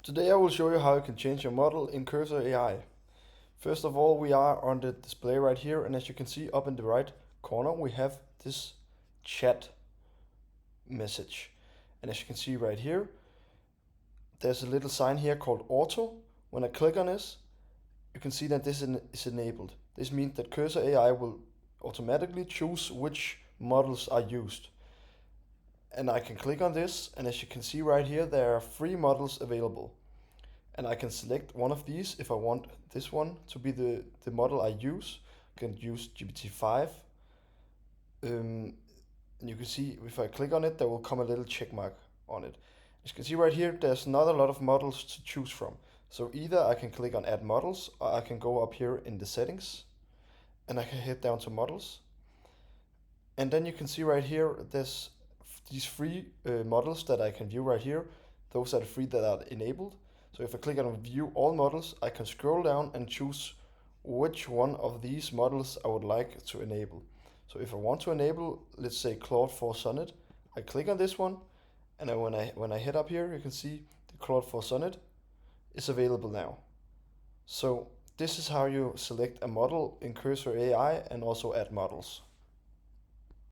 Today I will show you how you can change your model in Cursor AI. First of all, we are on the display right here, and as you can see up in the right corner we have this chat message. And as you can see right here, there's a little sign here called auto. When I click on this, you can see that this is enabled. This means that Cursor AI will automatically choose which models are used. And I can click on this, and as you can see right here, there are 3 models available. And I can select one of these if I want this one to be the model I use. I can use GPT-5. And you can see if I click on it, there will come a little check mark on it. As you can see right here, there's not a lot of models to choose from. So either I can click on add models, or I can go up here in the settings and I can head down to models. And then you can see right here, there's these 3 models that I can view right here. Those are the 3 that are enabled. So if I click on view all models, I can scroll down and choose which one of these models I would like to enable. So if I want to enable, let's say Claude 4 Sonnet, I click on this one, and then when I head up here, you can see the Claude 4 Sonnet is available now. So this is how you select a model in Cursor AI and also add models.